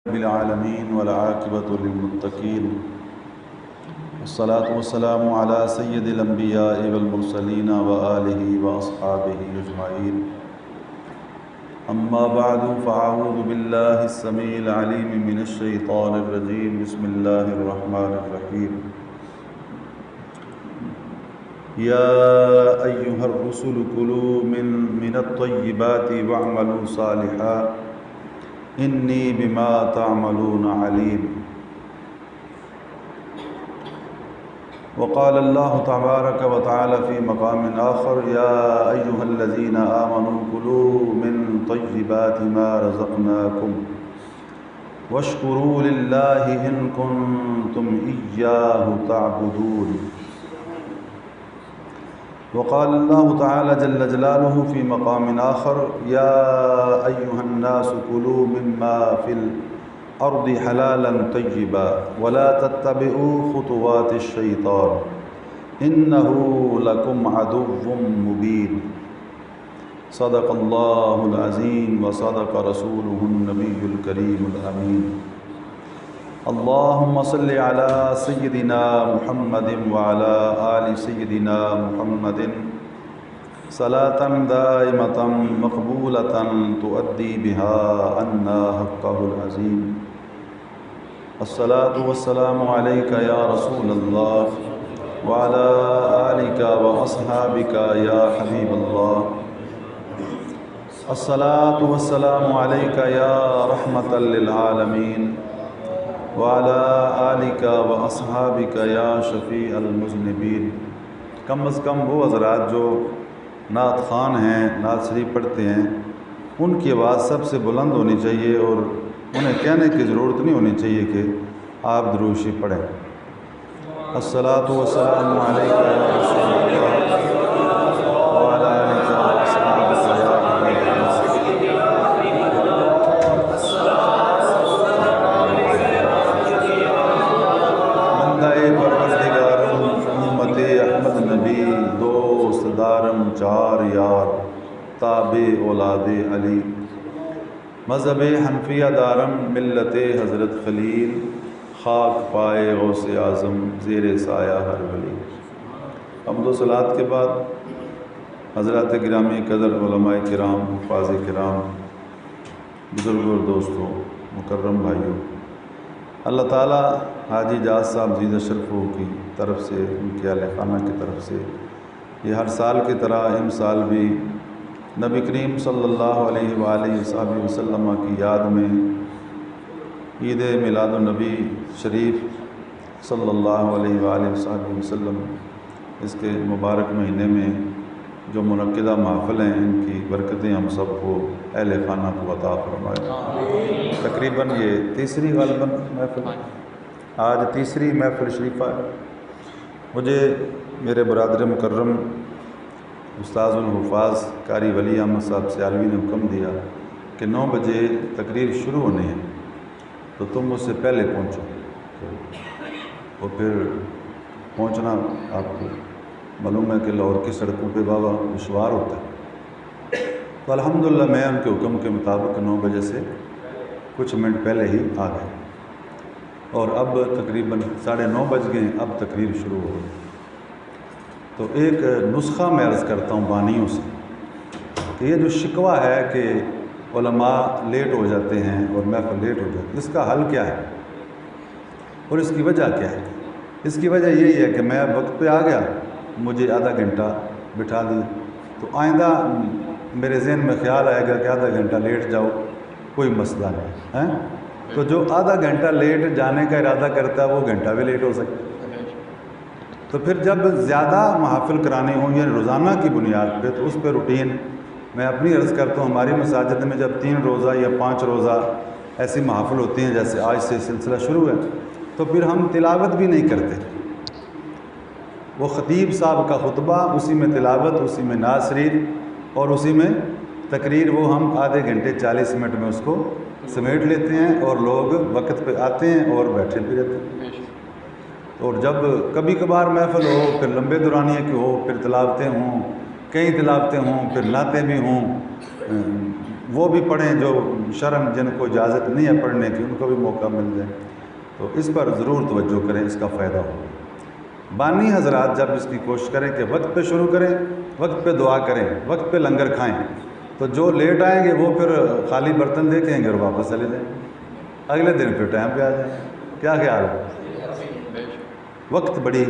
رب العالمين والعاقبة للمتقين والصلاة والسلام على سيد الأنبياء والمرسلين وآله وأصحابه أجمعين أما بعد فأعوذ بالله السميع العليم من الشيطان الرجيم بسم الله الرحمن الرحيم يا أيها الرسل كلوا من الطيبات واعملوا صالحا إني بما تعملون عليم وقال الله تبارك وتعالى في مقام آخر يا أيها الذين آمنوا كلوا من طيبات ما رزقناكم واشكروا لله إن كنتم إياه تعبدون وقال الله تعالى جل جلاله في مقام آخر يا أيها الناس كلوا مما في الأرض حلالا طيبا ولا تتبعوا خطوات الشيطان إنه لكم عدو مبين صدق الله العظيم وصدق رسوله النبي الكريم الأمين اللهم صل على سيدنا محمد وعلى آل سيدنا محمد صلاة دائمة مقبولة تؤدي بها عنا حقه العظيم الصلاة والسلام عليك يا رسول الله وعلى آلك وأصحابك يا حبيب الله الصلاة والسلام عليك يا رحمة للعالمين وعلى آلک و اصحابک یا شفیع المذنبین۔ کم از کم وہ حضرات جو نعت خوان ہیں، نعت شریف پڑھتے ہیں، ان کی آواز سب سے بلند ہونی چاہیے اور انہیں کہنے کی ضرورت نہیں ہونی چاہیے کہ آپ درود شریف پڑھیں۔ الصلاۃ والسلام علیک یا رسول اللہ وعلی آلک و اصحابک یا حبیب اللہ۔ پروردگارم امت احمد نبی دوست دارم چار یار تابع اولاد علی مذہب حنفیہ دارم ملت حضرت خلیل خاک پائے غوث اعظم زیر سایہ ہر ولی۔ حمد و صلوات کے بعد حضرات گرامی قدر علماء کرام، حفاظ کرام، بزرگوں اور دوستوں، مکرم بھائیوں، اللہ تعالیٰ حاجی جاز صاحب زید اشرفو کی طرف سے، ان کے اہل خانہ کی طرف سے یہ ہر سال کی طرح ان سال بھی نبی کریم صلی اللہ علیہ وآلہ وسلم کی یاد میں عید میلاد النبی شریف صلی اللہ علیہ وآلہ وسلم اس کے مبارک مہینے میں جو منعقدہ محفل ہیں، ان کی برکتیں ہم سب کو اہل خانہ کو عطا فرمائے۔ تقریباً یہ تیسری غالباً محفل، آج تیسری محفل شریفہ ہے۔ مجھے میرے برادر مکرم استاذ الحفاظ قاری ولی احمد صاحب سیالوی نے حکم دیا کہ 9 بجے تقریر شروع ہونے ہیں تو تم اس سے پہلے پہنچو، اور پھر پہنچنا آپ کو معلوم ہے کہ لاہور کی سڑکوں پہ بابا دشوار ہوتا ہے، تو الحمدللہ میں ان کے حکم کے مطابق 9 بجے سے کچھ منٹ پہلے ہی آ گئے، اور اب تقریباً 9:30 بج گئے، اب تقریر شروع ہو گئی۔ تو ایک نسخہ میں عرض کرتا ہوں بانیوں سے کہ یہ جو شکوہ ہے کہ علماء لیٹ ہو جاتے ہیں اور محفل لیٹ ہو جاتی ہے، اس کا حل کیا ہے اور اس کی وجہ کیا ہے؟ اس کی وجہ یہی ہے کہ میں وقت پہ آ گیا، مجھے آدھا گھنٹہ بٹھا دی، تو آئندہ میرے ذہن میں خیال آئے گا کہ آدھا گھنٹہ لیٹ جاؤ، کوئی مسئلہ نہیں ہے۔ تو جو آدھا گھنٹہ لیٹ جانے کا ارادہ کرتا ہے وہ گھنٹہ بھی لیٹ ہو سکتا ہے۔ تو پھر جب زیادہ محافل کرانی ہوں یعنی روزانہ کی بنیاد پہ، تو اس پہ روٹین میں اپنی عرض کرتا ہوں۔ ہماری مساجد میں جب 3 روزہ یا 5 روزہ ایسی محافل ہوتی ہیں، جیسے آج سے سلسلہ شروع ہے، تو پھر ہم تلاوت بھی نہیں کرتے، وہ خطیب صاحب کا خطبہ، اسی میں تلاوت، اسی میں نعت شریف اور اسی میں تقریر، وہ ہم آدھے گھنٹے 40 منٹ میں اس کو سمیٹ لیتے ہیں، اور لوگ وقت پہ آتے ہیں اور بیٹھے بھی رہتے ہیں۔ اور جب کبھی کبھار محفل ہو، پھر لمبے دورانیے کی ہو، پھر تلاوتیں ہوں، کئی تلاوتیں ہوں، پھر نعتیں بھی ہوں، وہ بھی پڑھیں جو شرم جن کو اجازت نہیں ہے پڑھنے کی، ان کو بھی موقع مل جائے، تو اس پر ضرور توجہ کریں، اس کا فائدہ ہو۔ بانی حضرات جب اس کی کوشش کریں کہ وقت پہ شروع کریں، وقت پہ دعا کریں، وقت پہ لنگر کھائیں، تو جو لیٹ آئیں گے وہ پھر خالی برتن دیکھیں گے اور واپس چلے جائیں، اگلے دن پھر ٹائم پہ آ جائیں۔ کیا خیال ہے؟ وقت بڑی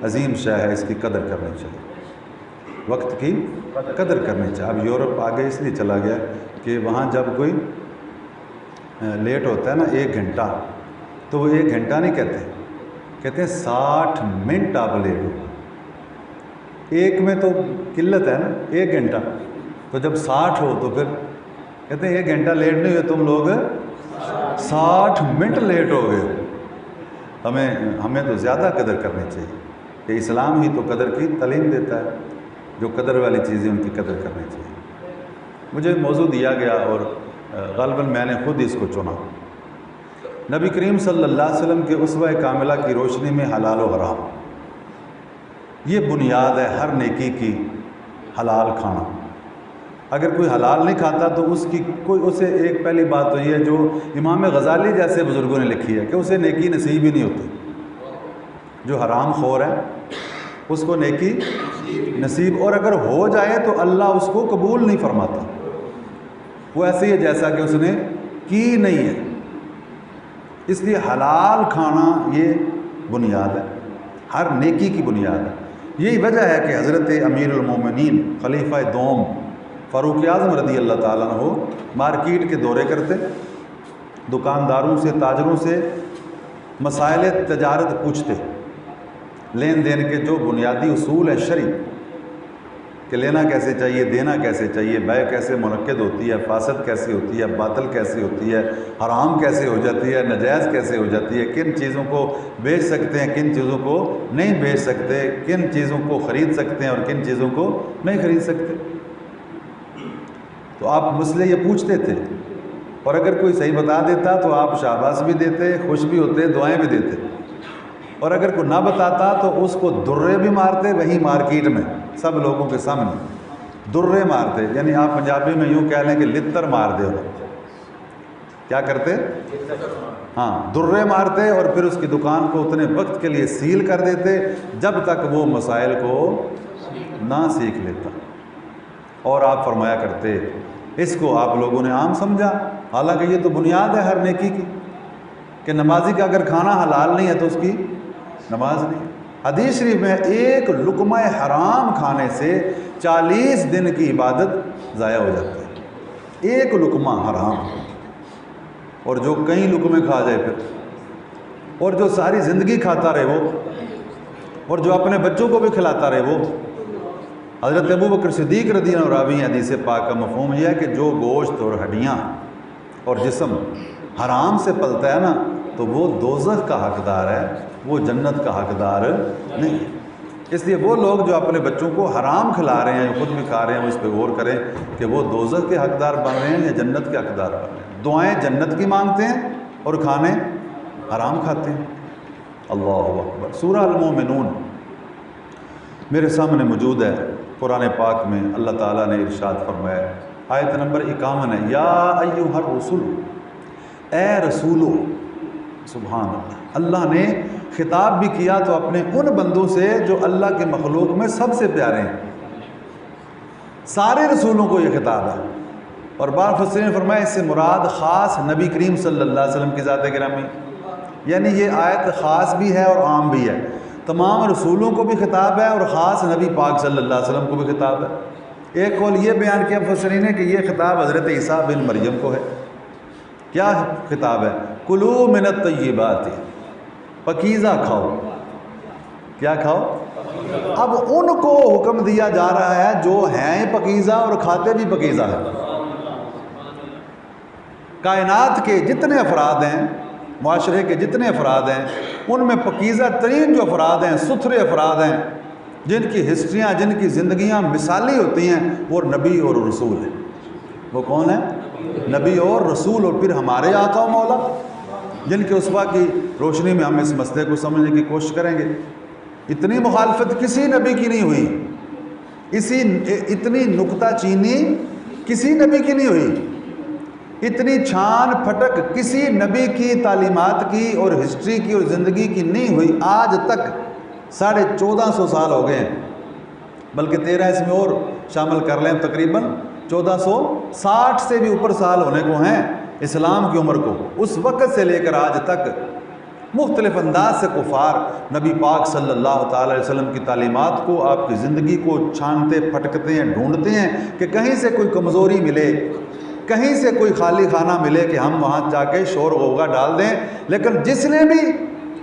عظیم شے ہے، اس کی قدر کرنی چاہیے، وقت کی قدر کرنی چاہیے۔ اب یورپ آگے اس لیے چلا گیا کہ وہاں جب کوئی لیٹ ہوتا ہے نا 1 گھنٹہ، تو وہ 1 گھنٹہ نہیں کہتے ہیں 60 منٹ آپ لیٹ ہو۔ ایک میں تو قلت ہے نا، 1 گھنٹہ، تو جب 60 ہو تو پھر کہتے ہیں 1 گھنٹہ لیٹ نہیں ہوئے تم لوگ 60 منٹ لیٹ ہو گئے۔ ہمیں تو زیادہ قدر کرنی چاہیے، کہ اسلام ہی تو قدر کی تعلیم دیتا ہے، جو قدر والی چیزیں ان کی قدر کرنی چاہیے۔ مجھے موضوع دیا گیا اور غالباً میں نے خود اس کو چنا۔ نبی کریم صلی اللہ علیہ وسلم کے اسوہ کاملہ کی روشنی میں حلال و حرام، یہ بنیاد ہے ہر نیکی کی، حلال کھانا۔ اگر کوئی حلال نہیں کھاتا تو اسے ایک پہلی بات تو یہ ہے، جو امام غزالی جیسے بزرگوں نے لکھی ہے، کہ اسے نیکی نصیب ہی نہیں ہوتی۔ جو حرام خور ہے اس کو نیکی نصیب، اور اگر ہو جائے تو اللہ اس کو قبول نہیں فرماتا، وہ ایسے ہی ہے جیسا کہ اس نے کی نہیں ہے۔ اس لیے حلال کھانا یہ بنیاد ہے، ہر نیکی کی بنیاد ہے۔ یہی وجہ ہے کہ حضرت امیر المومنین خلیفہ دوم فاروق اعظم رضی اللہ تعالیٰ عنہ مارکیٹ کے دورے کرتے، دکانداروں سے، تاجروں سے مسائل تجارت پوچھتے، لین دین کے جو بنیادی اصول ہے شرعی، کہ لینا کیسے چاہیے، دینا کیسے چاہیے، بیع کیسے منعقد ہوتی ہے، فاسد کیسے ہوتی ہے، باطل کیسے ہوتی ہے، حرام کیسے ہو جاتی ہے، ناجائز کیسے ہو جاتی ہے، کن چیزوں کو بیچ سکتے ہیں، کن چیزوں کو نہیں بیچ سکتے، کن چیزوں کو خرید سکتے ہیں اور کن چیزوں کو نہیں خرید سکتے۔ تو آپ مسئلے یہ پوچھتے تھے، اور اگر کوئی صحیح بتا دیتا تو آپ شاباش بھی دیتے، خوش بھی ہوتے، دعائیں بھی دیتے، اور اگر کوئی نہ بتاتا تو اس کو درے بھی مارتے، وہیں مارکیٹ میں سب لوگوں کے سامنے درے مارتے، یعنی آپ پنجابی میں یوں کہہ لیں کہ لتر مار دے انہیں۔ کیا کرتے؟ ہاں، درے مارتے، اور پھر اس کی دکان کو اتنے وقت کے لیے سیل کر دیتے جب تک وہ مسائل کو نہ سیکھ لیتا۔ اور آپ فرمایا کرتے، اس کو آپ لوگوں نے عام سمجھا، حالانکہ یہ تو بنیاد ہے ہر نیکی کی، کہ نمازی کا اگر کھانا حلال نہیں ہے تو اس کی نماز نہیں۔ حدیث شریف میں ایک لقمہ حرام کھانے سے 40 دن کی عبادت ضائع ہو جاتی ہے، ایک لقمہ حرام، اور جو کئی لقمے کھا جائے پھر، اور جو ساری زندگی کھاتا رہے وہ، اور جو اپنے بچوں کو بھی کھلاتا رہے وہ۔ حضرت ابو بکر صدیق رضی اللہ عنہ راوی حدیث پاک کا مفہوم یہ ہے کہ جو گوشت اور ہڈیاں اور جسم حرام سے پلتا ہے نا، تو وہ دوزخ کا حقدار ہے، وہ جنت کا حقدار نہیں۔ اس لیے وہ لوگ جو اپنے بچوں کو حرام کھلا رہے ہیں، جو خود بھی کھا رہے ہیں، وہ اس پہ غور کریں کہ وہ دوزخ کے حقدار بن رہے ہیں یا جنت کے حقدار بن رہے ہیں۔ دعائیں جنت کی مانگتے ہیں اور کھانے حرام کھاتے ہیں۔ اللہ اکبر۔ سورہ المومنون میرے سامنے موجود ہے، قرآن پاک میں اللہ تعالیٰ نے ارشاد فرمایا، آیت نمبر 51 ہے، یا ایھا الرسول، اے رسولو۔ سبحان اللہ، اللہ نے خطاب بھی کیا تو اپنے ان بندوں سے جو اللہ کے مخلوق میں سب سے پیارے ہیں، سارے رسولوں کو یہ خطاب ہے۔ اور بعض مفسرین نے فرمایا اس سے مراد خاص نبی کریم صلی اللہ علیہ وسلم کی ذات گرامی، یعنی یہ آیت خاص بھی ہے اور عام بھی ہے، تمام رسولوں کو بھی خطاب ہے اور خاص نبی پاک صلی اللہ علیہ وسلم کو بھی خطاب ہے۔ ایک قول یہ بیان کیا مفسرین نے کہ یہ خطاب حضرت عیسیٰ بن مریم کو ہے۔ کیا خطاب ہے؟ کلوا من الطیبات، پاکیزہ کھاؤ۔ کیا کھاؤ؟ اب ان کو حکم دیا جا رہا ہے جو ہیں پاکیزہ اور کھاتے بھی پاکیزہ ہیں۔ کائنات کے جتنے افراد ہیں، معاشرے کے جتنے افراد ہیں، ان میں پاکیزہ ترین جو افراد ہیں، ستھرے افراد ہیں، جن کی ہسٹریاں، جن کی زندگیاں مثالی ہوتی ہیں، وہ نبی اور رسول ہیں۔ وہ کون ہیں؟ نبی اور رسول، اور پھر ہمارے آقا و مولا، جن کے اسوہ کی روشنی میں ہم اس مسئلے کو سمجھنے کی کوشش کریں گے۔ اتنی مخالفت کسی نبی کی نہیں ہوئی، اتنی نکتہ چینی کسی نبی کی نہیں ہوئی اتنی چھان پھٹک کسی نبی کی تعلیمات کی اور ہسٹری کی اور زندگی کی نہیں ہوئی آج تک 1450 سال ہو گئے ہیں، بلکہ 13 اس میں اور شامل کر لیں، تقریباً 1460 سے بھی اوپر سال ہونے کو ہیں اسلام کی عمر کو۔ اس وقت سے لے کر آج تک مختلف انداز سے کفار نبی پاک صلی اللہ تعالی علیہ وسلم کی تعلیمات کو، آپ کی زندگی کو چھانتے پھٹکتے ہیں، ڈھونڈتے ہیں کہ کہیں سے کوئی کمزوری ملے، کہیں سے کوئی خالی خانہ ملے کہ ہم وہاں جا کے شور غوغا ڈال دیں۔ لیکن جس نے بھی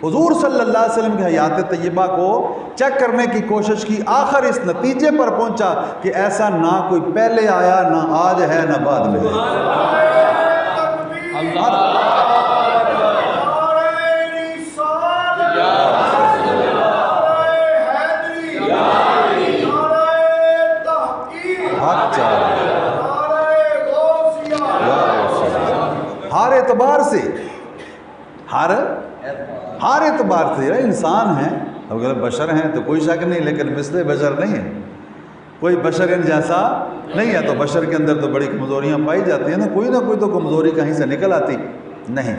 حضور صلی اللہ علیہ وسلم کی حیات طیبہ کو چیک کرنے کی کوشش کی، آخر اس نتیجے پر پہنچا کہ ایسا نہ کوئی پہلے آیا، نہ آج ہے، نہ بعد میں ہے۔ ہر اعتبار سے، ہر اعتبار سے انسان ہیں، اگر بشر ہیں تو کوئی شک نہیں، لیکن مثل بشر نہیں ہے، کوئی بشر ان جیسا نہیں ہے۔ تو بشر کے اندر تو بڑی کمزوریاں پائی جاتی ہیں نا، کوئی نہ کوئی تو کمزوری کہیں سے نکل آتی نہیں۔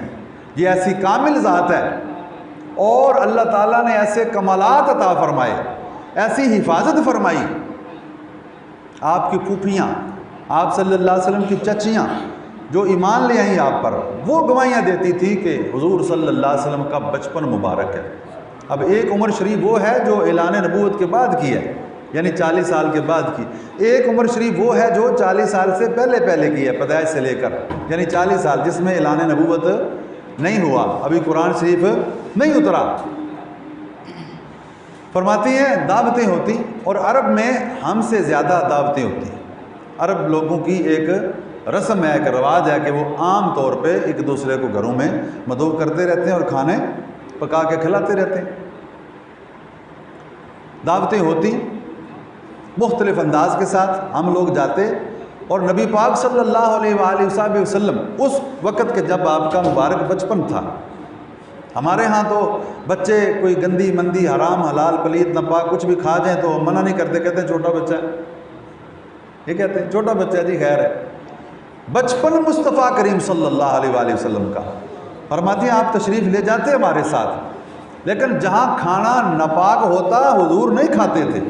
یہ ایسی کامل ذات ہے اور اللہ تعالیٰ نے ایسے کمالات عطا فرمائے، ایسی حفاظت فرمائی۔ آپ کی پھوپھیاں، آپ صلی اللہ علیہ وسلم کی چچیاں جو ایمان لے آئیں آپ پر، وہ گواہیاں دیتی تھی کہ حضور صلی اللہ علیہ وسلم کا بچپن مبارک ہے۔ اب ایک عمر شریف وہ ہے جو اعلان نبوت کے بعد کی ہے، یعنی 40 سال کے بعد کی۔ ایک عمر شریف وہ ہے جو 40 سال سے پہلے کی ہے، پیدائش سے لے کر، یعنی 40 سال جس میں اعلان نبوت نہیں ہوا، ابھی قرآن شریف نہیں اترا۔ فرماتی ہیں دعوتیں ہوتی، اور عرب میں ہم سے زیادہ دعوتیں ہوتی ہیں۔ عرب لوگوں کی ایک رسم ہے، ایک رواج ہے کہ وہ عام طور پہ ایک دوسرے کو گھروں میں مدعو کرتے رہتے ہیں اور کھانے پکا کے کھلاتے رہتے ہیں۔ دعوتیں ہوتی مختلف انداز کے ساتھ، ہم لوگ جاتے، اور نبی پاک صلی اللہ علیہ وآلہ وسلم اس وقت کے جب آپ کا مبارک بچپن تھا۔ ہمارے ہاں تو بچے کوئی گندی مندی حرام حلال پلیت ناپاک کچھ بھی کھا جائیں تو منع نہیں کرتے، کہتے ہیں چھوٹا بچہ ہے، یہ کہتے ہیں چھوٹا بچہ جی خیر ہے۔ بچپن مصطفیٰ کریم صلی اللہ علیہ وآلہ وسلم کا، فرماتی ہیں آپ تشریف لے جاتے ہمارے ساتھ، لیکن جہاں کھانا ناپاک ہوتا حضور نہیں کھاتے تھے،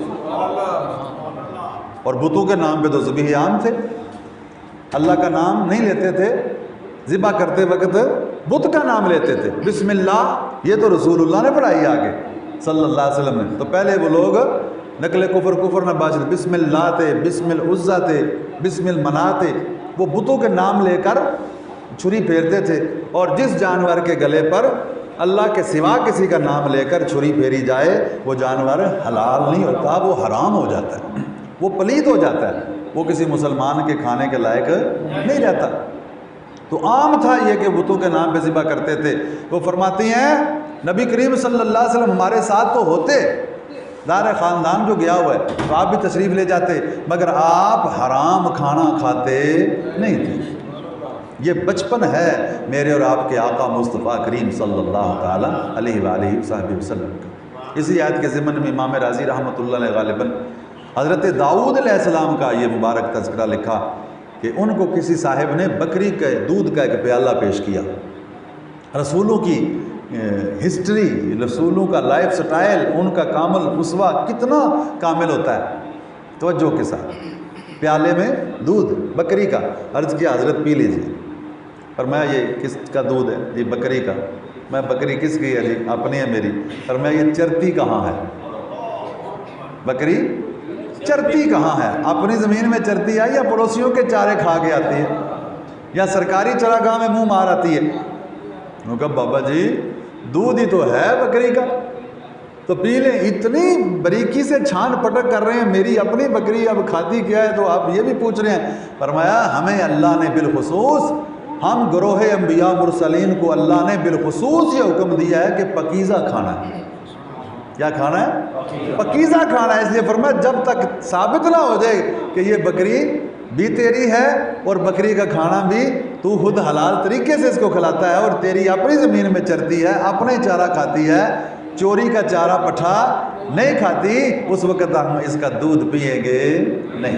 اور بتوں کے نام پہ تو ذبیح عام تھے، اللہ کا نام نہیں لیتے تھے، ذبح کرتے وقت بت کا نام لیتے تھے۔ بسم اللہ یہ تو رسول اللہ نے پڑھائی آگے صلی اللہ علیہ وسلم نے، تو پہلے وہ لوگ نقل کفر نہ باشد، بسم اللہ تے، بسم العزا تے، بسم المنات تے، وہ بتوں کے نام لے کر چھری پھیرتے تھے، اور جس جانور کے گلے پر اللہ کے سوا کسی کا نام لے کر چھری پھیری جائے وہ جانور حلال نہیں ہوتا، وہ حرام ہو جاتا ہے، وہ پلید ہو جاتا ہے، وہ کسی مسلمان کے کھانے کے لائق نہیں رہتا۔ تو عام تھا یہ کہ بتوں کے نام پہ ذبح کرتے تھے۔ وہ فرماتی ہیں نبی کریم صلی اللہ علیہ وسلم ہمارے ساتھ تو ہوتے، دار خاندان جو گیا ہوا ہے تو آپ بھی تشریف لے جاتے، مگر آپ حرام کھانا کھاتے نہیں تھے۔ یہ بچپن ہے میرے اور آپ کے آقا مصطفیٰ کریم صلی اللہ تعالیٰ علیہ وآلہ وسلم کا۔ اسی آیت کے ضمن میں امام رازی رحمۃ اللہ علیہ غالباً حضرت داؤد علیہ السلام کا یہ مبارک تذکرہ لکھا کہ ان کو کسی صاحب نے بکری کے دودھ کا ایک پیالہ پیش کیا۔ رسولوں کی ہسٹری، رسولوں کا لائف سٹائل، ان کا کامل اسوہ کتنا کامل ہوتا ہے، توجہ کے ساتھ پیالے میں دودھ بکری کا، عرض کیا حضرت پی لیجیے، فرمایا یہ کس کا دودھ ہے؟ جی بکری کا۔ میں بکری کس کی ہے؟ جی اپنی ہے میری۔ فرمایا یہ چرتی کہاں ہے؟ بکری چرتی کہاں ہے؟ اپنی زمین میں چرتی ہے یا پڑوسیوں کے چارے کھا کے آتی ہے یا سرکاری چراگاہ میں منہ مار آتی ہے؟ انہوں نے کہا بابا جی دودھ ہی تو ہے بکری کا، تو پی لیں۔ اتنی باریکی سے چھان پٹک کر رہے ہیں، میری اپنی بکری اب کھاتی کیا ہے تو آپ یہ بھی پوچھ رہے ہیں۔ فرمایا ہمیں اللہ نے بالخصوص، ہم گروہ انبیاء مرسلین کو اللہ نے بالخصوص یہ حکم دیا ہے کہ پاکیزہ کھانا ہے۔ کیا کھانا ہے؟ پاکیزہ کھانا ہے۔ اس لیے فرمایا جب تک ثابت نہ ہو جائے کہ یہ بکری بھی تیری ہے اور بکری کا کھانا بھی تو خود حلال طریقے سے اس کو کھلاتا ہے اور تیری اپنی زمین میں چرتی ہے، اپنے چارہ کھاتی ہے، چوری کا چارہ پٹھا نہیں کھاتی، اس وقت ہم اس کا دودھ پیئیں گے نہیں۔